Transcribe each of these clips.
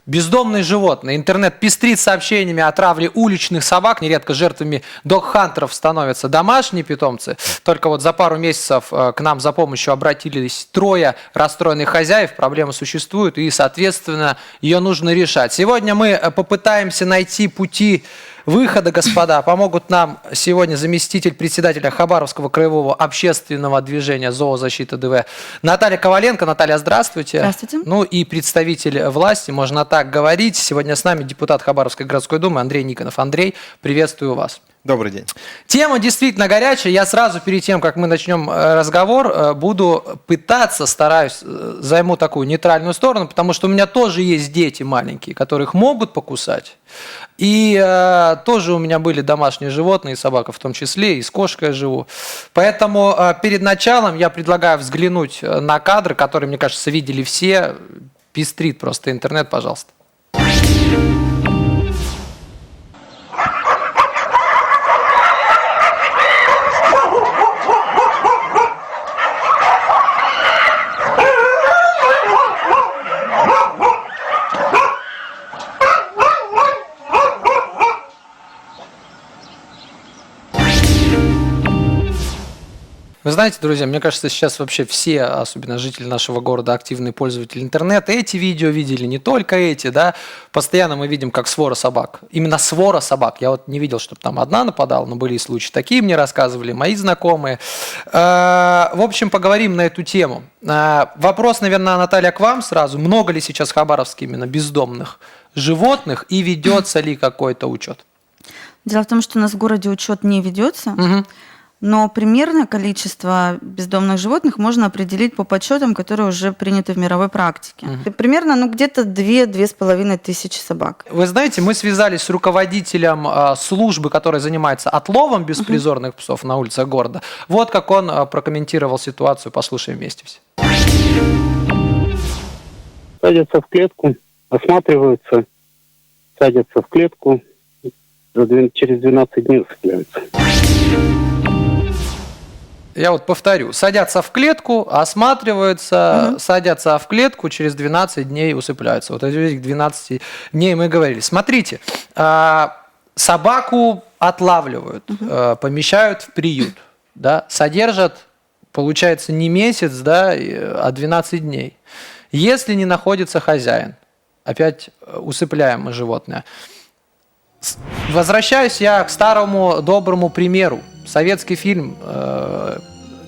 Бездомные животные. Интернет пестрит сообщениями о травле уличных собак. Нередко жертвами дог-хантеров становятся домашние питомцы. Только вот за пару месяцев к нам за помощью обратились 3 расстроенных хозяев. Проблема существует и, соответственно, ее нужно решать. Сегодня мы попытаемся найти пути выхода, господа. Помогут нам сегодня заместитель председателя Хабаровского краевого общественного движения «Зоозащита ДВ» Наталья Коваленко. Наталья, здравствуйте. Здравствуйте. Ну и представитель власти, можно так говорить. Сегодня с нами депутат Хабаровской городской думы Андрей Никонов. Андрей, приветствую вас. Добрый день. Тема действительно горячая. Я сразу перед тем, как мы начнем разговор, буду пытаться, стараюсь, займу такую нейтральную сторону, потому что у меня тоже есть дети маленькие, которых могут покусать. И тоже у меня были домашние животные, собака в том числе, и с кошкой я живу. Поэтому перед началом я предлагаю взглянуть на кадры, которые, мне кажется, видели все. Пестрит просто интернет, пожалуйста. Вы знаете, друзья, мне кажется, сейчас вообще все, особенно жители нашего города, активные пользователи интернета, эти видео видели, не только эти, да, постоянно мы видим, как свора собак, именно свора собак, я вот не видел, чтобы там одна нападала, но были и случаи, такие мне рассказывали мои знакомые. В общем, поговорим на эту тему. Вопрос, наверное, Наталья, к вам сразу, много ли сейчас в Хабаровске именно бездомных животных и ведется ли какой-то учет? Дело в том, что у нас в городе учет не ведется. Но примерное количество бездомных животных можно определить по подсчетам, которые уже приняты в мировой практике. Примерно где-то 2-2,5 тысячи собак. Вы знаете, мы связались с руководителем службы, которая занимается отловом беспризорных псов на улицах города. Вот как он прокомментировал ситуацию. Послушаем вместе все. Садятся в клетку, осматриваются, садятся в клетку, через 12 дней усыпляются. Я вот повторю, садятся в клетку, осматриваются, садятся в клетку, через 12 дней усыпляются. Вот этих 12 дней мы говорили. Смотрите, собаку отлавливают, помещают в приют, да, содержат, получается, не месяц, да, а 12 дней. Если не находится хозяин, опять усыпляем мы животное. Возвращаюсь я к старому доброму примеру. Советский фильм,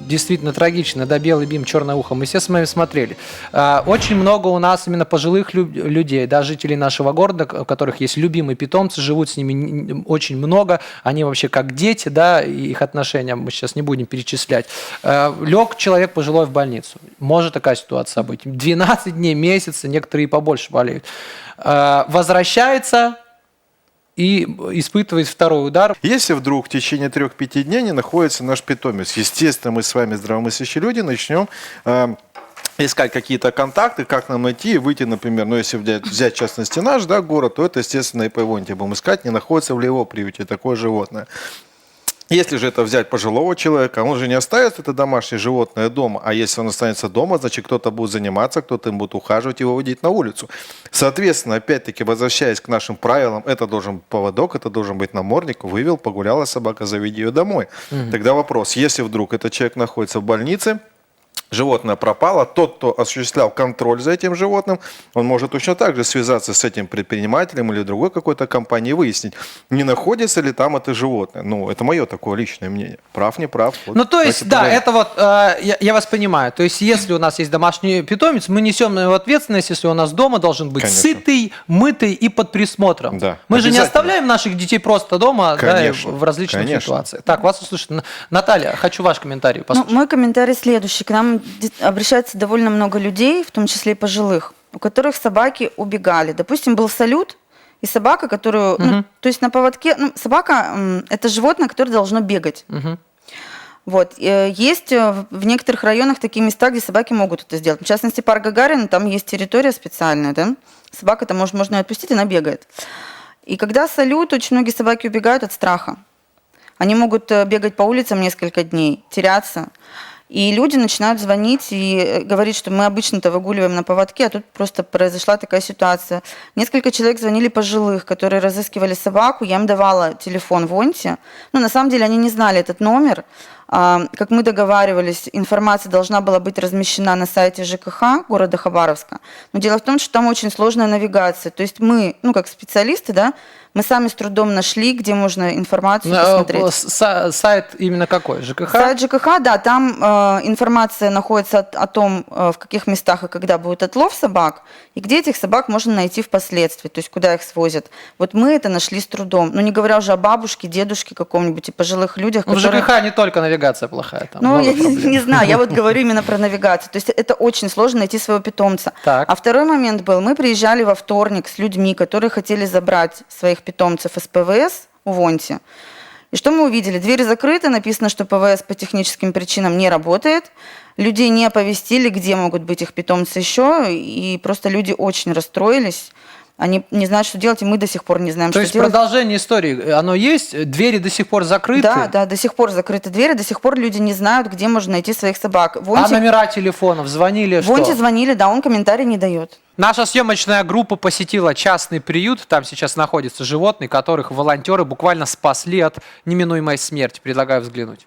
действительно трагичный, да, «Белый бим, черное ухо», мы все с вами смотрели. Очень много у нас именно пожилых людей, да, жителей нашего города, у которых есть любимые питомцы, живут с ними очень много, они вообще как дети, да, и их отношения мы сейчас не будем перечислять. Лег человек пожилой в больницу, может такая ситуация быть, 12 дней, месяца, некоторые и побольше болеют. Возвращается и испытывает второй удар. Если вдруг в течение 3-5 дней не находится наш питомец, естественно, мы с вами, здравомыслящие люди, начнем искать какие-то контакты, как нам найти и выйти, например, ну, если взять в частности наш, да, город, то это, естественно, и по его будем искать, не находится в ли его приюте такое животное. Если же это взять пожилого человека, он же не оставит это домашнее животное дома, а если он останется дома, значит кто-то будет заниматься, кто-то им будет ухаживать и выводить на улицу. Соответственно, опять-таки, возвращаясь к нашим правилам, это должен быть поводок, это должен быть намордник, вывел, погуляла собака, заведи ее домой. Тогда вопрос, если вдруг этот человек находится в больнице, животное пропало, тот, кто осуществлял контроль за этим животным, он может точно так же связаться с этим предпринимателем или другой какой-то компанией и выяснить, не находится ли там это животное. Ну, это мое такое личное мнение. Прав, не прав. Вот, ну, то есть, да, это вот, я вас понимаю. То есть, если у нас есть домашний питомец, мы несем на его ответственность, если у нас дома должен быть сытый, мытый и под присмотром. Да, мы же не оставляем наших детей просто дома, да, в различных ситуациях. Так, вас услышат. Наталья, хочу ваш комментарий послушать. Мой комментарий следующий. К нам обращается довольно много людей, в том числе и пожилых, у которых собаки убегали. Допустим, был салют, и собака, которую... то есть на поводке... собака – это животное, которое должно бегать. Вот. Есть в некоторых районах такие места, где собаки могут это сделать. В частности, парк Гагарина, там есть территория специальная, да? Собака-то можно ее отпустить, она бегает. И когда салют, очень многие собаки убегают от страха. Они могут бегать по улицам несколько дней, теряться. И люди начинают звонить и говорить, что мы обычно-то выгуливаем на поводке, а тут просто произошла такая ситуация. Несколько человек звонили пожилых, которые разыскивали собаку. Я им давала телефон Вонте. Ну, на самом деле они не знали этот номер. Как мы договаривались, информация должна была быть размещена на сайте ЖКХ города Хабаровска. Но дело в том, что там очень сложная навигация. То есть мы, как специалисты, да, мы сами с трудом нашли, где можно информацию посмотреть. Сайт именно какой? ЖКХ? Сайт ЖКХ, да, там информация находится о том, в каких местах и когда будет отлов собак, и где этих собак можно найти впоследствии, то есть куда их свозят. Вот мы это нашли с трудом. Ну, не говоря уже о бабушке, дедушке каком-нибудь и пожилых людях. В ЖКХ не только навигация плохая. Там я не знаю, я вот говорю именно про навигацию. То есть это очень сложно найти своего питомца. Так. А второй момент был, мы приезжали во вторник с людьми, которые хотели забрать своих питомцев из ПВС у Вонти. И что мы увидели? Двери закрыты, написано, что ПВС по техническим причинам не работает. Людей не оповестили, где могут быть их питомцы еще, и просто люди очень расстроились. Они не знают, что делать, и мы до сих пор не знаем, что делать. То есть продолжение истории, оно есть? Двери до сих пор закрыты? Да, до сих пор закрыты двери, до сих пор люди не знают, где можно найти своих собак. А номера телефонов звонили? Вонте звонили, да, он комментарий не дает. Наша съемочная группа посетила частный приют. Там сейчас находятся животные, которых волонтеры буквально спасли от неминуемой смерти. Предлагаю взглянуть.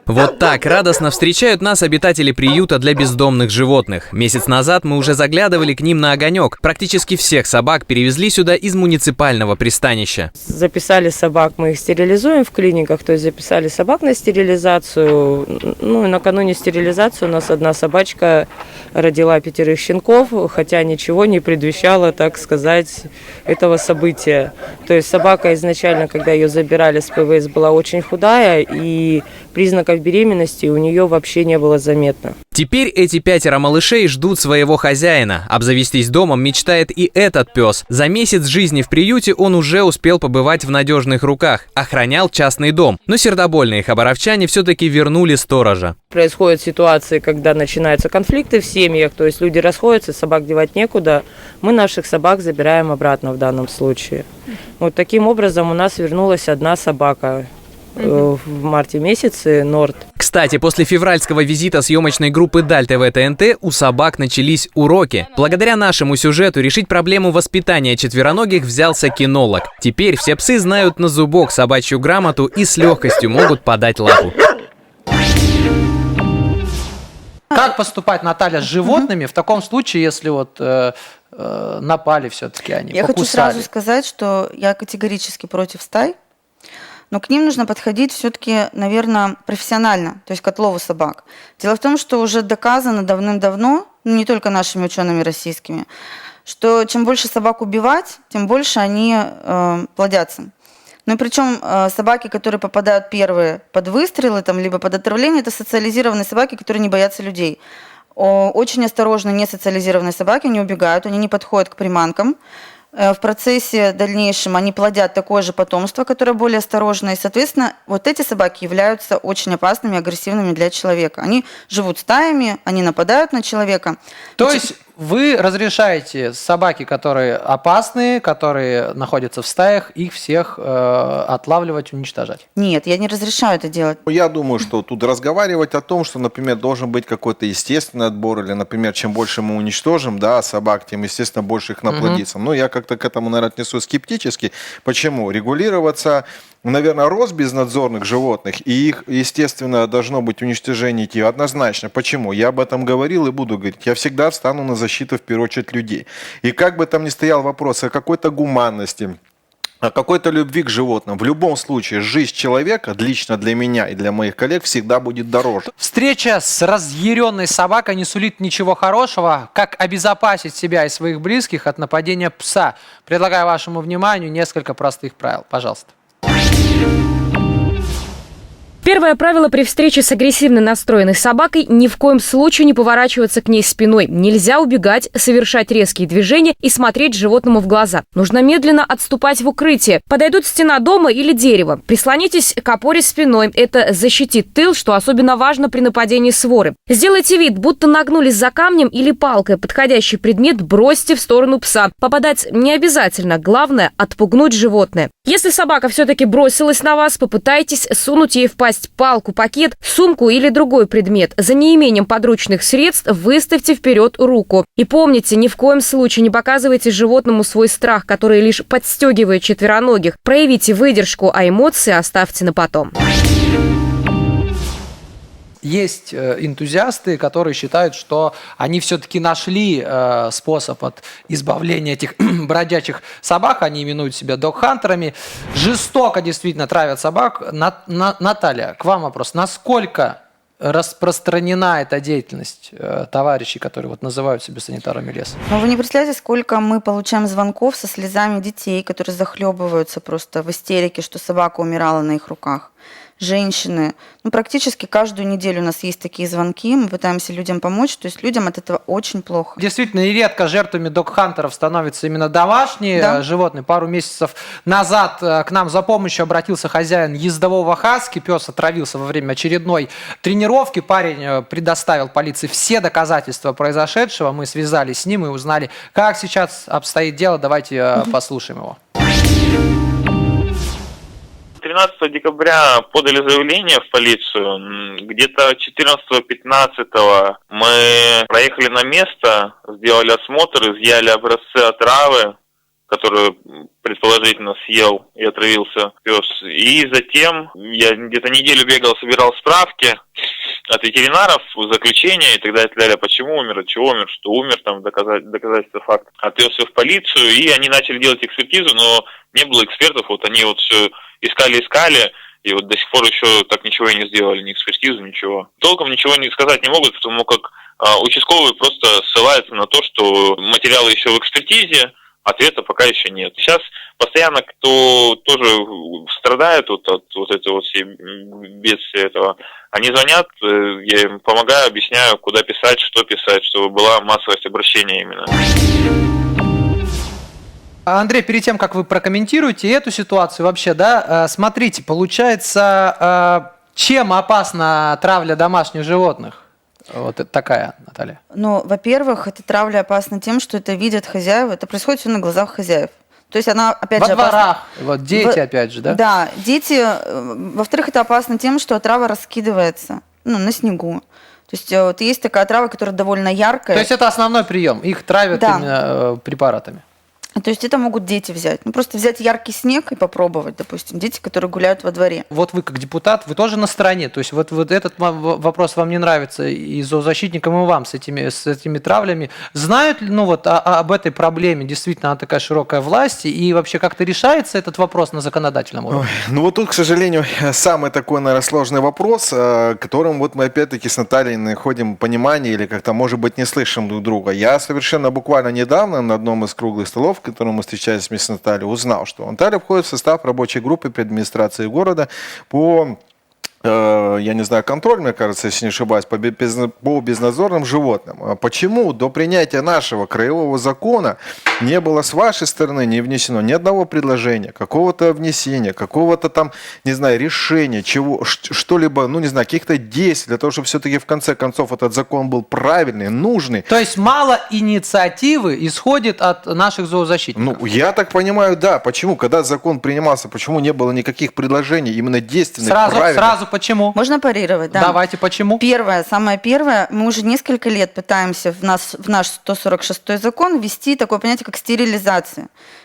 Вот так радостно встречают нас обитатели приюта для бездомных животных. Месяц назад мы уже заглядывали к ним на огонек. Практически всех собак перевезли сюда из муниципального пристанища. Записали собак, мы их стерилизуем в клиниках, то есть записали собак на стерилизацию. Ну и накануне стерилизации у нас одна собачка родила 5 щенков, хотя ничего не предвещало, так сказать, этого события. То есть собака изначально, когда ее забирали с ПВС, была очень худая, и признаков беременности у нее вообще не было заметно. Теперь эти 5 малышей ждут своего хозяина. Обзавестись домом мечтает и этот пес. За месяц жизни в приюте он уже успел побывать в надежных руках. Охранял частный дом. Но сердобольные хабаровчане все-таки вернули сторожа. Происходят ситуации, когда начинаются конфликты в семьях, то есть люди расходятся, собак девать некуда. Мы наших собак забираем обратно в данном случае. Вот таким образом у нас вернулась одна собака. В марте месяце, Норд. Кстати, после февральского визита съемочной группы Даль ТВ ТНТ у собак начались уроки. Благодаря нашему сюжету решить проблему воспитания четвероногих взялся кинолог. Теперь все псы знают на зубок собачью грамоту и с легкостью могут подать лапу. Как поступать, Наталья, с животными в таком случае, если вот напали все-таки они, Я покусали? хочу сразу сказать, что я категорически против стай. Но к ним нужно подходить все-таки, наверное, профессионально, то есть к отлову собак. Дело в том, что уже доказано давным-давно, не только нашими учеными российскими, что чем больше собак убивать, тем больше они плодятся. Ну и причем собаки, которые попадают первые под выстрелы, там, либо под отравление, это социализированные собаки, которые не боятся людей. Очень осторожно несоциализированные собаки, они убегают, они не подходят к приманкам. В процессе дальнейшем они плодят такое же потомство, которое более осторожное. И, соответственно, вот эти собаки являются очень опасными, агрессивными для человека. Они живут стаями, они нападают на человека. То есть вы разрешаете собаки, которые опасные, которые находятся в стаях, их всех отлавливать, уничтожать? Нет, я не разрешаю это делать. Я думаю, что тут разговаривать о том, что, например, должен быть какой-то естественный отбор, или, например, чем больше мы уничтожим, да, собак, тем, естественно, больше их наплодится. Но я как-то к этому, наверное, отнесусь скептически. Почему? Регулироваться, наверное, рост безнадзорных животных, и их, естественно, должно быть уничтожение идти однозначно. Почему? Я об этом говорил и буду говорить. Я всегда встану на защиту, в первую очередь, людей. И как бы там ни стоял вопрос о какой-то гуманности, о какой-то любви к животным, в любом случае жизнь человека лично для меня и для моих коллег всегда будет дороже. Встреча с разъяренной собакой не сулит ничего хорошего. Как обезопасить себя и своих близких от нападения пса? Предлагаю вашему вниманию несколько простых правил. Пожалуйста. Первое правило при встрече с агрессивно настроенной собакой – ни в коем случае не поворачиваться к ней спиной. Нельзя убегать, совершать резкие движения и смотреть животному в глаза. Нужно медленно отступать в укрытие. Подойдут стена дома или дерево. Прислонитесь к опоре спиной. Это защитит тыл, что особенно важно при нападении своры. Сделайте вид, будто нагнулись за камнем или палкой. Подходящий предмет бросьте в сторону пса. Попадать не обязательно. Главное – отпугнуть животное. Если собака все-таки бросилась на вас, попытайтесь сунуть ей в пасть палку, пакет, сумку или другой предмет. За неимением подручных средств выставьте вперед руку. И помните, ни в коем случае не показывайте животному свой страх, который лишь подстегивает четвероногих. Проявите выдержку, а эмоции оставьте на потом. Есть энтузиасты, которые считают, что они все-таки нашли способ от избавления этих бродячих собак. Они именуют себя догхантерами. Жестоко действительно травят собак. Наталья, к вам вопрос. Насколько распространена эта деятельность товарищей, которые вот называют себя санитарами леса? Но вы не представляете, сколько мы получаем звонков со слезами детей, которые захлебываются просто в истерике, что собака умирала на их руках. Женщины. Практически каждую неделю у нас есть такие звонки, мы пытаемся людям помочь, то есть людям от этого очень плохо. Действительно, нередко жертвами догхантеров становятся именно домашние животные. Пару месяцев назад к нам за помощью обратился хозяин ездового хаски. Пес отравился во время очередной тренировки. Парень предоставил полиции все доказательства произошедшего. Мы связались с ним и узнали, как сейчас обстоит дело. Давайте послушаем его. 13 декабря подали заявление в полицию. Где-то 14-15 мы проехали на место, сделали осмотр, изъяли образцы отравы, которую предположительно съел и отравился пес. И затем я где-то неделю бегал, собирал справки от ветеринаров, заключения и так далее, почему умер, от чего умер, что умер, там доказательства факта. Отвез все в полицию, и они начали делать экспертизу, но не было экспертов, вот они вот все искали, и вот до сих пор еще так ничего и не сделали, ни экспертизу, ничего. Толком ничего не сказать не могут, потому как участковые просто ссылаются на то, что материалы еще в экспертизе, ответа пока еще нет. Сейчас постоянно кто тоже страдает от этого всей бедствия этого, они звонят, я им помогаю, объясняю, куда писать, чтобы была массовость обращения именно. Андрей, перед тем, как вы прокомментируете эту ситуацию вообще, да, смотрите, получается, чем опасна травля домашних животных? Вот это такая, Наталья. Ну, во-первых, эта травля опасна тем, что это видят хозяева, это происходит все на глазах хозяев. То есть она, опять же, во дворах, опасна. вот дети, опять же, да? Да, дети. Во-вторых, это опасно тем, что отрава раскидывается, на снегу. То есть вот есть такая отрава, которая довольно яркая. То есть это основной прием, их травят именно препаратами. То есть это могут дети взять. Просто взять яркий снег и попробовать, допустим, дети, которые гуляют во дворе. Вот вы как депутат, вы тоже на стороне. То есть вот этот вопрос вам не нравится и зоозащитникам, и вам с этими травлями. Знают об этой проблеме? Действительно, она такая широкая власть. И вообще как-то решается этот вопрос на законодательном уровне? Вот тут, к сожалению, самый такой, наверное, сложный вопрос, которым вот мы опять-таки с Натальей находим понимание или как-то, может быть, не слышим друг друга. Я совершенно буквально недавно на одном из круглых столов, в котором мы встречались вместе с Натальей, узнал, что Наталья входит в состав рабочей группы при администрации города по, я не знаю, контроль, мне кажется, если не ошибаюсь, по безнадзорным животным. Почему до принятия нашего краевого закона не было с вашей стороны не внесено ни одного предложения, какого-то внесения, какого-то там, не знаю, решения, что-либо, каких-то действий для того, чтобы все-таки в конце концов этот закон был правильный, нужный? То есть мало инициативы исходит от наших зоозащитников? Я так понимаю, да. Почему? Когда закон принимался, почему не было никаких предложений, именно действенных, правильных? Сразу почему? Можно парировать, да. Давайте, почему? Самое первое, мы уже несколько лет пытаемся в наш 146-й закон ввести такое понятие, как стерилизация.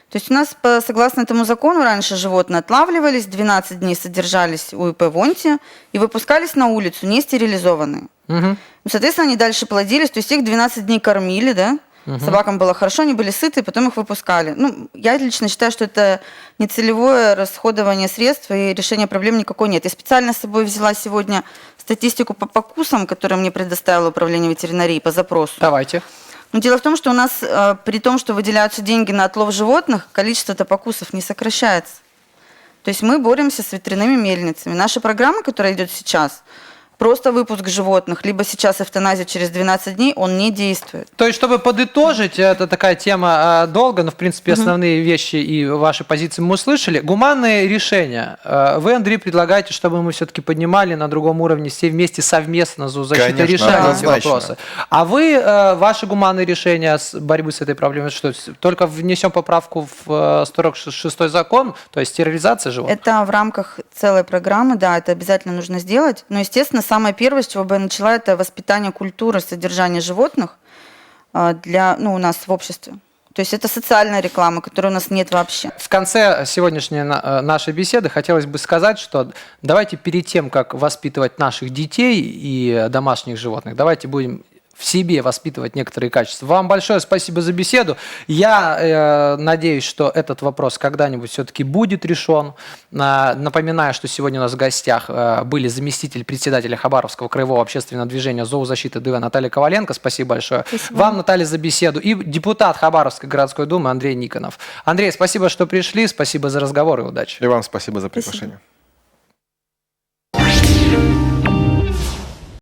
То есть у нас, согласно этому закону, раньше животные отлавливались, 12 дней содержались у ИП Вонти и выпускались на улицу, не стерилизованные. Угу. Соответственно, они дальше плодились, то есть их 12 дней кормили, да? Собакам было хорошо, они были сыты, потом их выпускали. Я лично считаю, что это нецелевое расходование средств и решения проблем никакой нет. Я специально с собой взяла сегодня статистику по покусам, которую мне предоставило управление ветеринарии по запросу. Давайте. Дело в том, что у нас, при том, что выделяются деньги на отлов животных, количество покусов не сокращается. То есть мы боремся с ветряными мельницами. Наша программа, которая идет сейчас, просто выпуск животных, либо сейчас эвтаназия через 12 дней, он не действует. То есть, чтобы подытожить, это такая тема долго, но, в принципе, основные вещи и ваши позиции мы услышали. Гуманные решения. Вы, Андрей, предлагаете, чтобы мы все-таки поднимали на другом уровне, все вместе совместно зоозащиты Конечно, решали эти однозначно. вопросы. А вы, ваши гуманные решения борьбы с этой проблемой, что только внесем поправку в 146 закон, то есть стерилизация животных? Это в рамках целой программы, да, это обязательно нужно сделать. Но, естественно, самое первое, с чего бы я начала, это воспитание культуры содержания животных у нас в обществе. То есть это социальная реклама, которой у нас нет вообще. В конце сегодняшней нашей беседы хотелось бы сказать, что давайте перед тем, как воспитывать наших детей и домашних животных, давайте будем в себе воспитывать некоторые качества. Вам большое спасибо за беседу. Я надеюсь, что этот вопрос когда-нибудь все-таки будет решен. Напоминаю, что сегодня у нас в гостях были заместитель председателя Хабаровского краевого общественного движения «Зоозащита ДВ» Наталья Коваленко. Спасибо большое. Спасибо. Вам, Наталья, за беседу. И депутат Хабаровской городской думы Андрей Никонов. Андрей, спасибо, что пришли. Спасибо за разговор и удачи. И вам спасибо за приглашение.